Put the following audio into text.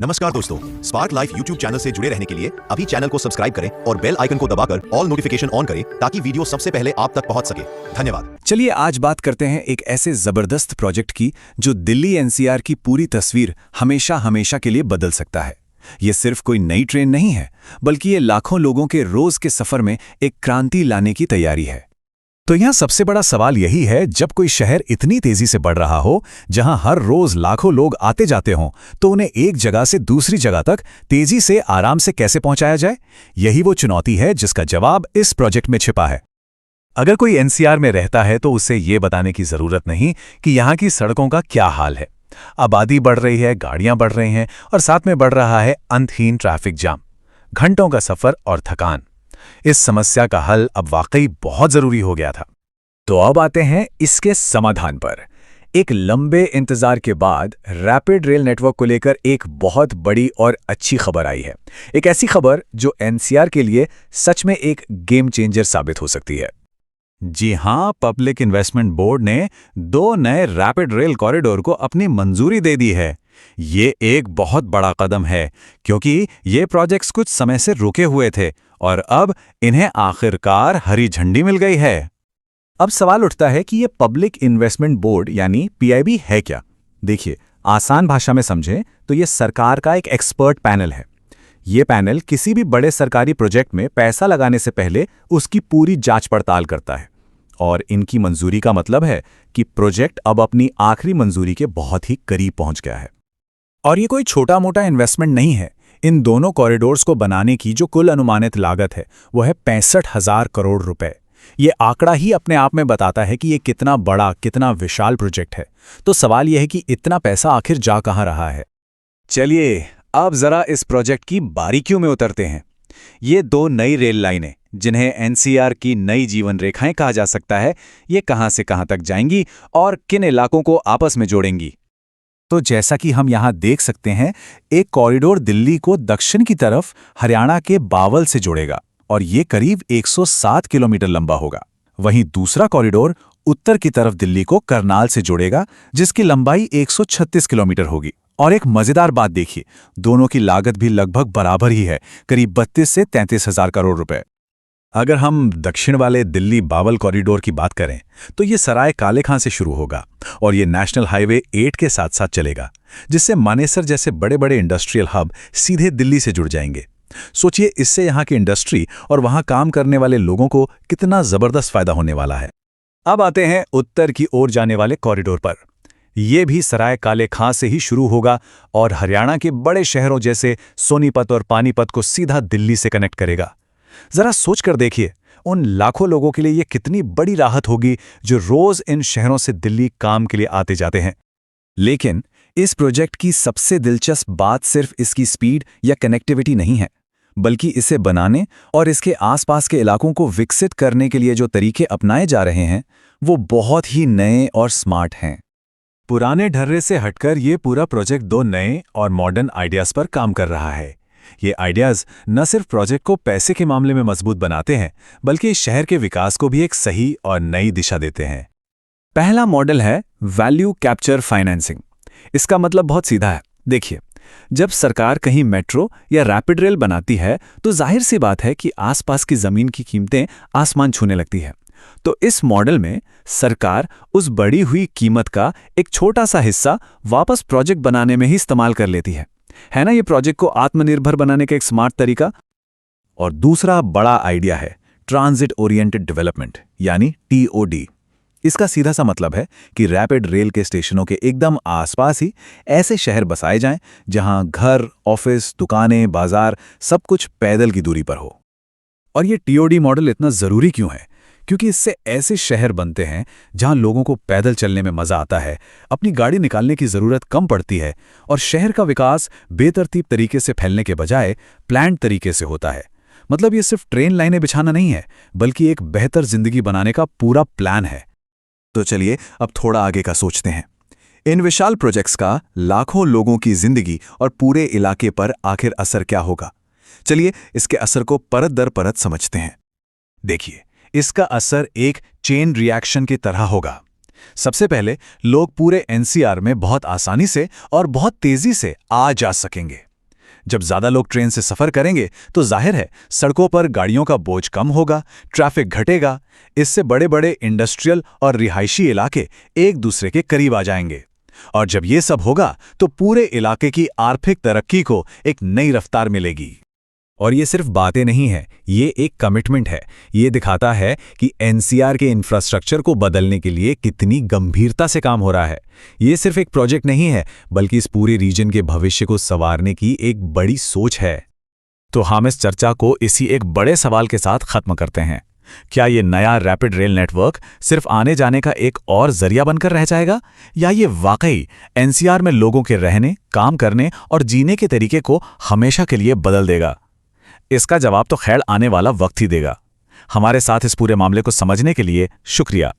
नमस्कार दोस्तों, spark life YouTube channel से जुड़े रहने के लिए अभी चैनल को सब्सक्राइब करें और बेल आइकन को दबाकर ऑल नोटिफिकेशन ऑन करें ताकि वीडियो सबसे पहले आप तक पहुंच सके। धन्यवाद। चलिए आज बात करते हैं एक ऐसे जबरदस्त प्रोजेक्ट की जो दिल्ली एनसीआर की पूरी तस्वीर हमेशा हमेशा के लिए बदल सकता है। ये सिर्फ कोई नई ट्रेन नहीं है, बल्कि ये लाखों लोगों के रोज के सफर में एक क्रांति लाने की तैयारी है। तो यहाँ सबसे बड़ा सवाल यही है, जब कोई शहर इतनी तेजी से बढ़ रहा हो, जहां हर रोज लाखों लोग आते जाते हों, तो उन्हें एक जगह से दूसरी जगह तक तेजी से आराम से कैसे पहुंचाया जाए? यही वो चुनौती है जिसका जवाब इस प्रोजेक्ट में छिपा है। अगर कोई एनसीआर में रहता है तो उसे ये बताने की जरूरत नहीं कि यहाँ की सड़कों का क्या हाल है। आबादी बढ़ रही है, गाड़ियां बढ़ रही हैं और साथ में बढ़ रहा है अंतहीन ट्रैफिक जाम, घंटों का सफर और थकान। इस समस्या का हल अब वाकई बहुत जरूरी हो गया था। तो अब आते हैं इसके समाधान पर। एक लंबे इंतजार के बाद रैपिड रेल नेटवर्क को लेकर एक बहुत बड़ी और अच्छी खबर आई है। एक ऐसी खबर जो एनसीआर के लिए सच में एक गेम चेंजर साबित हो सकती है। जी हां, पब्लिक इन्वेस्टमेंट बोर्ड ने 2 नए रैपिड रेल कॉरिडोर को अपनी मंजूरी दे दी है। ये एक बहुत बड़ा कदम है, क्योंकि ये प्रोजेक्ट्स कुछ समय से रुके हुए थे और अब इन्हें आखिरकार हरी झंडी मिल गई है। अब सवाल उठता है कि ये पब्लिक इन्वेस्टमेंट बोर्ड यानी पीआईबी है क्या? देखिए, आसान भाषा में समझें तो ये सरकार का एक एक्सपर्ट पैनल है। ये पैनल किसी भी बड़े सरकारी प्रोजेक्ट में पैसा लगाने से पहले उसकी पूरी जांच पड़ताल करता है, और इनकी मंजूरी का मतलब है कि प्रोजेक्ट अब अपनी आखिरी मंजूरी के बहुत ही करीब पहुंच गया है। और ये कोई छोटा मोटा इन्वेस्टमेंट नहीं है। इन दोनों कॉरिडोर्स को बनाने की जो कुल अनुमानित लागत है वो है 65,000 करोड़ रुपए। ये आंकड़ा ही अपने आप में बताता है कि ये कितना बड़ा, कितना विशाल प्रोजेक्ट है। तो सवाल यह है कि इतना पैसा आखिर जा कहां रहा है? चलिए अब जरा इस प्रोजेक्ट की बारीकियों में उतरते हैं। ये 2 नई रेल लाइनें, जिन्हें एनसीआर की नई जीवन रेखाएं कहा जा सकता है, ये कहां से कहां तक जाएंगी और किन इलाकों को आपस में जोड़ेंगी? तो जैसा कि हम यहां देख सकते हैं, एक कॉरिडोर दिल्ली को दक्षिण की तरफ हरियाणा के बावल से जोड़ेगा और ये करीब 107 किलोमीटर लंबा होगा। वहीं दूसरा कॉरिडोर उत्तर की तरफ दिल्ली को करनाल से जोड़ेगा, जिसकी लंबाई 136 किलोमीटर होगी। और एक मजेदार बात देखिए, दोनों की लागत भी लगभग बराबर ही है, करीब 32 से 33,000 करोड़ रुपए। अगर हम दक्षिण वाले दिल्ली बावल कॉरिडोर की बात करें तो ये सराय काले खां से शुरू होगा और ये नेशनल हाईवे 8 के साथ साथ चलेगा, जिससे मानेसर जैसे बड़े बड़े इंडस्ट्रियल हब सीधे दिल्ली से जुड़ जाएंगे। सोचिए, इससे यहाँ की इंडस्ट्री और वहाँ काम करने वाले लोगों को कितना जबरदस्त फायदा होने वाला है। अब आते हैं उत्तर की ओर जाने वाले कॉरिडोर पर। यह भी सराय काले खां से ही शुरू होगा और हरियाणा के बड़े शहरों जैसे सोनीपत और पानीपत को सीधा दिल्ली से कनेक्ट करेगा। जरा सोच कर देखिए, उन लाखों लोगों के लिए यह कितनी बड़ी राहत होगी जो रोज इन शहरों से दिल्ली काम के लिए आते जाते हैं। लेकिन इस प्रोजेक्ट की सबसे दिलचस्प बात सिर्फ इसकी स्पीड या कनेक्टिविटी नहीं है, बल्कि इसे बनाने और इसके आसपास के इलाकों को विकसित करने के लिए जो तरीके अपनाए जा रहे हैं वो बहुत ही नए और स्मार्ट हैं। पुराने ढर्रे से हटकर ये पूरा प्रोजेक्ट 2 नए और मॉडर्न आइडियाज पर काम कर रहा है। ये आइडियाज न सिर्फ प्रोजेक्ट को पैसे के मामले में मजबूत बनाते हैं, बल्कि इस शहर के विकास को भी एक सही और नई दिशा देते हैं। पहला मॉडल है वैल्यू कैप्चर फाइनेंसिंग। इसका मतलब बहुत सीधा है। देखिए, जब सरकार कहीं मेट्रो या रैपिड रेल बनाती है तो जाहिर सी बात है कि आसपास की जमीन की कीमतें आसमान छूने लगती है। तो इस मॉडल में सरकार उस बढ़ी हुई कीमत का एक छोटा सा हिस्सा वापस प्रोजेक्ट बनाने में ही इस्तेमाल कर लेती है ना? ये प्रोजेक्ट को आत्मनिर्भर बनाने का एक स्मार्ट तरीका। और दूसरा बड़ा आइडिया है ट्रांजिट ओरिएंटेड डेवलपमेंट यानी टीओडी। इसका सीधा सा मतलब है कि रैपिड रेल के स्टेशनों के एकदम आसपास ही ऐसे शहर बसाए जाएं जहां घर, ऑफिस, दुकानें, बाजार सब कुछ पैदल की दूरी पर हो। और ये टीओडी मॉडल इतना जरूरी क्यों है? क्योंकि इससे ऐसे शहर बनते हैं जहां लोगों को पैदल चलने में मजा आता है, अपनी गाड़ी निकालने की जरूरत कम पड़ती है और शहर का विकास बेतरतीब तरीके से फैलने के बजाय प्लान्ड तरीके से होता है। मतलब ये सिर्फ ट्रेन लाइनें बिछाना नहीं है, बल्कि एक बेहतर जिंदगी बनाने का पूरा प्लान है। तो चलिए अब थोड़ा आगे का सोचते हैं। इन विशाल प्रोजेक्ट्स का लाखों लोगों की जिंदगी और पूरे इलाके पर आखिर असर क्या होगा? चलिए इसके असर को परत दर परत समझते हैं। देखिए, इसका असर एक चेन रिएक्शन की तरह होगा। सबसे पहले लोग पूरे एनसीआर में बहुत आसानी से और बहुत तेजी से आ जा सकेंगे। जब ज़्यादा लोग ट्रेन से सफ़र करेंगे तो जाहिर है सड़कों पर गाड़ियों का बोझ कम होगा, ट्रैफिक घटेगा। इससे बड़े बड़े इंडस्ट्रियल और रिहायशी इलाके एक दूसरे के करीब आ जाएंगे। और जब ये सब होगा तो पूरे इलाके की आर्थिक तरक्की को एक नई रफ्तार मिलेगी। और ये सिर्फ बातें नहीं है, ये एक कमिटमेंट है। ये दिखाता है कि एनसीआर के इंफ्रास्ट्रक्चर को बदलने के लिए कितनी गंभीरता से काम हो रहा है। ये सिर्फ एक प्रोजेक्ट नहीं है, बल्कि इस पूरे रीजन के भविष्य को संवारने की एक बड़ी सोच है। तो हम इस चर्चा को इसी एक बड़े सवाल के साथ खत्म करते हैं। क्या ये नया रैपिड रेल नेटवर्क सिर्फ आने जाने का एक और जरिया बनकर रह जाएगा, या ये वाकई एनसीआर में लोगों के रहने, काम करने और जीने के तरीके को हमेशा के लिए बदल देगा? इसका जवाब तो खैर आने वाला वक्त ही देगा। हमारे साथ इस पूरे मामले को समझने के लिए शुक्रिया।